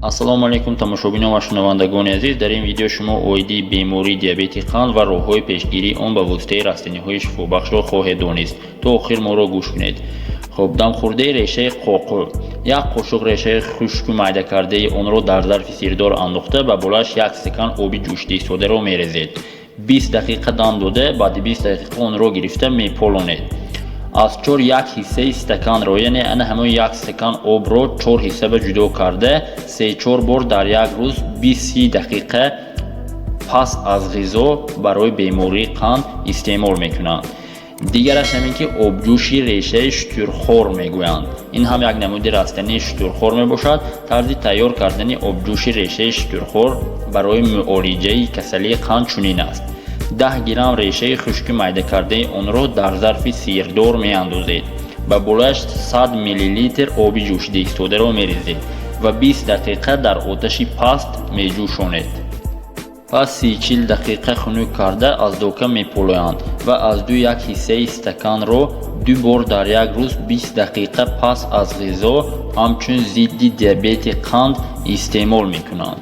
ассалому алайкум тамошобинон ва шунавандагони азиз. дар ин видео шумо оиди бемории диабети қанд ва роҳҳои пешгирии он ба воситаи растаниҳои шифобахшро хоҳед донист. то охир моро гӯш кунед. хуб, дамхӯрдаи решаи қоқӯ. як қошуқ решаи хушку майдакардаи онро дар зарфи сирдор андохта ба болаш 1 стакан оби ҷӯшида истодаро мерезед. 20 дақиқа дам дода, баъди 20 дақиқа онро гирифта меполонед. аз 4 як ҳиссаи стаканро, яъне ана ҳамон 1 стакан обро 4 ҳиссаба ҷудо карда 3-4 бор дар як рӯз 20-30 дақиқа пас аз ғизо барои бемории қанд истеъмол мекунанд. дигараш ҳамин ки обҷӯши решаи штурхор мегӯянд. ин ҳам як намуди растании штурхор мебошад. тарзи тайёр кардани обҷӯши решаи штурхор барои муолиҷаи касалии қанд чунин аст. 10 грамм решаи хушки майдакардаи онро дар зарфи сирдор меандозед. ба болаш 100 мл оби ҷӯшида истодаро мерезед ва 20 дақиқа дар оташи паст меҷӯшонед. пас 30-40 дақиқа хунук карда аз дока меполоянд ва аз 2-1 ҳиссаи стаканро 2 бор дар як рӯз 20 дақиқа пас аз ғизо ҳамчун зидди диабети қанд истеъмол мекунанд.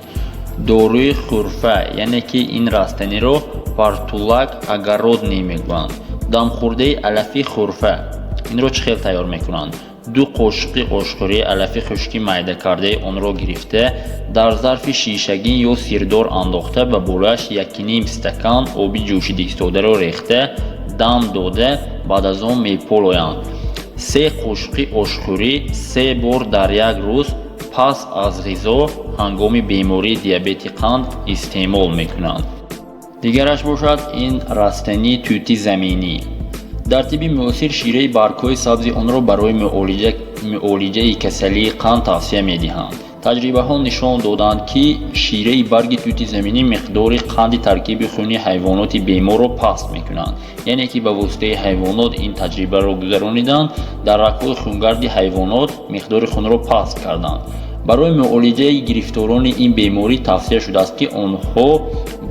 доруи хурфа, яъне ки ин растаниро партулак огородный мегӯянд. дамхӯрдаи алафи хурфа. инро чӣ хел тайёр мекунанд? 2 қошиқи ошхӯрии алафи хушки майдакардаи онро гирифта дар зарфи шишагин ё сирдор андохта ба болаш 1,5 стакан оби ҷӯшида истодаро рехта дам дода баъд аз он меполоянд. 3 қошиқи ошхӯрӣ 3 бор дар як рӯз пас аз ғизо ҳангоми бемории диабети қанд истеъмол мекунанд. дигараш бошад ин растани тӯти заминӣ. дар тибби муосир шираи баргҳои сабзи онро барои муолиҷаи касалии қанд тавсия медиҳанд. таҷрибаҳо нишон доданд ки шираи барги тӯти заминӣ миқдори қанди таркиби хуни ҳайвоноти беморро паст мекунанд. яъне ки ба воситаи ҳайвонот ин таҷрибаро гузарониданд, дар рагҳои хунгарди ҳайвонот миқдори хунро паст карданд. барои муолиҷаи гирифторони ин беморӣ тавсия шудааст ки онҳо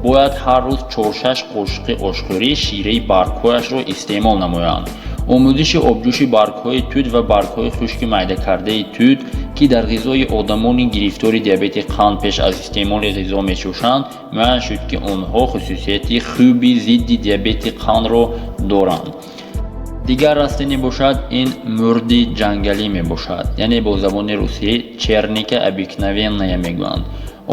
бояд ҳар рӯз 4-6 қошиқи ошхӯрӣ шираи баргҳояшро истеъмол намоянд. омӯзиши обҷӯши баргҳои тӯт ва баргҳои хушки майдакардаи тӯт ки дар ғизои одамони гирифтори диабети қанд пеш аз истеъмоли ғизо мечӯшанд, муайян шуд ки онҳо хусусияти хуби зидди диабети қандро доранд. дигар растане бошад ин мурди ҷангалӣ мебошад, яъне бо забони русӣ черника обикновенная мегӯянд.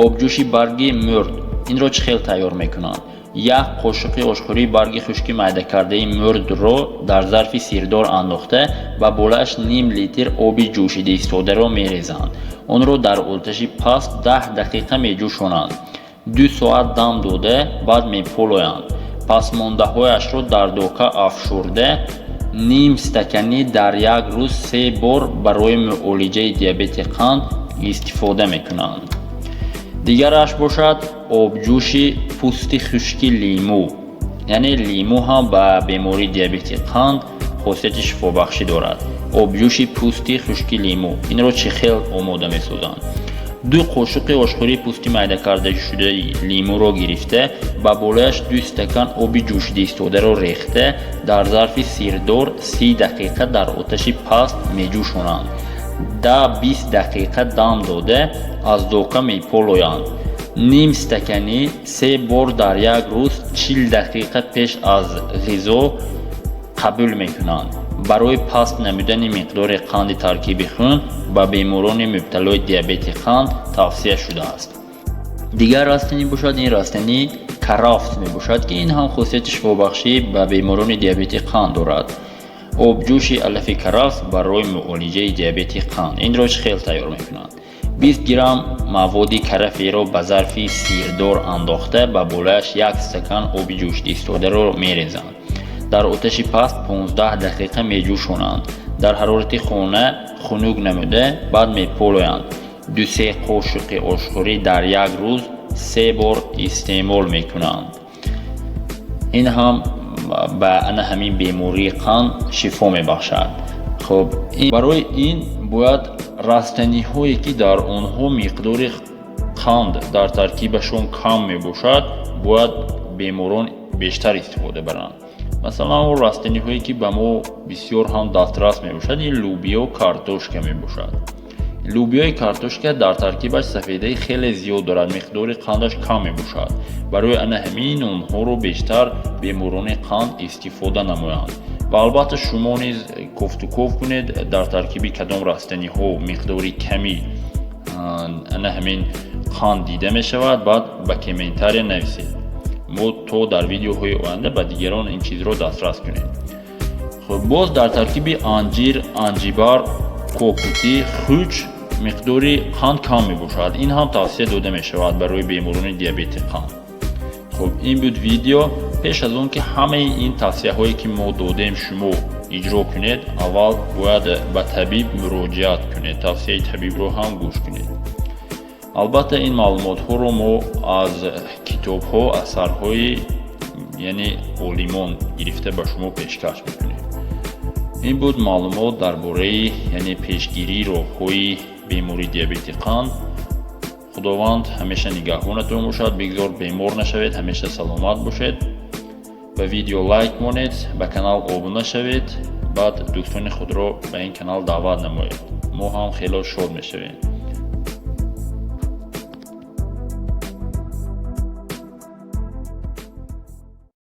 обҷӯши барги мурд. инро чӣ хел тайёр мекунанд? 1 қошиқи ошхӯрии барги хушки майдакардаи мурдро дар зарфи сирдор андохта ба болаш ним литр оби ҷӯшида истодаро мерезанд. онро дар оташи паст 10 дақиқа меҷӯшонанд. 2 соат дам дода баъд меполоянд. пасмондаҳояшро дар дока афшурда ним стаканӣ дар як рӯз 3 бор барои муолиҷаи диабети қанд истифода мекунанд. дигараш бошад обҷӯши пӯсти хушки лимӯ. яъне лимӯ ҳам ба бемории диабети қанд хосияти шифобахшӣ дорад. обҷӯши пӯсти хушки лимӯ. инро чӣ хел омода месозанд? 2 қошиқи ошхӯрии пӯсти майдакардашудаи лимӯро гирифта ба болаш 2 стакан оби ҷӯшида истодаро рехта дар зарфи сирдор 30 дақиқа дар оташи паст меҷӯшонанд. 10-20 дақиқа дам дода аз дока меполоянд. ним стаканӣ 3 бор дар як рӯз 40 дақиқа пеш аз ғизо қабул мекунанд. барои паст намудани миқдори қанди таркиби хун ба беморони мубталои диабети қанд тавсия шудааст. дигар растани бошад ин растани карафт мебошад ки ин ҳам хосияти шифобахшӣ ба беморони диабети қанд дорад. обҷӯши алафи карафт барои муолиҷаи диабети қанд. инро чӣ хел тайёр мекунанд? 20 грамм маводи караферо ба зарфи сирдор андохта ба болаш 1 стакан оби ҷӯшида истодаро мерезанд. дар оташи паст 15 дақиқа меҷӯшонанд. дар ҳарорати хона хунук намуда баъд меполоянд. 2-3 қошиқи ошхӯрӣ дар як рӯз 3 бор истеъмол мекунанд. ин ҳам ба ана ҳамин бемории қанд шифо мебахшад. хуб, барои ин бояд растаниҳое ки дар онҳо миқдори қанд дар таркибашон кам мебошад, бояд беморон бештар истифода баранд. масалан он растаниҳое ки ба мо бисёр ҳам дастрас мебошад, ин лӯбиё, картошка мебошад. لوبیای کартошка дар таркибаш сафедаи хеле зиёд дорад, миқдори қандаш кам мебошад. барои ана ҳамин онҳоро бештар беморони қанд истифода намоянд. ва албатта шумо низ кофтукоф кунед дар таркиби кадом растаниҳо миқдори ками ана ҳамин қанд дида мешавад, баъд ба комментария нависед. мо то дар видеоҳои оянда ба дигарон ин чизро дастрас кунем. боз дар таркиби анҷир, анҷибар, кокутӣ, хуч миқдори қанд кам мебошад. ин ҳам тавсия дода мешавад барои беморони диабети қанд. хуб, ин буд видео. пеш аз он ки ҳамаи ин тавсияҳое ки мо додем шумо иҷро кунед, аввал бояд ба табиб муроҷиат кунед, тавсияи табибро ҳам гӯш кунед. албатта ин маълумотҳоро мо аз китобҳо, асарҳои яъне олимон гирифта ба шумо пешкаш мекунем. ин буд маълумот дар бораи яъне пешгирии роҳҳои бемории диабети қанд. худованд ҳамеша нигаҳбонатон бошад, бигзор бемор нашавед, ҳамеша саломат бошед. ба видео лайк монед, ба канал обуна шавед, баъд дӯстони худро ба ин канал даъват намоед. мо ҳам хело шод мешавем.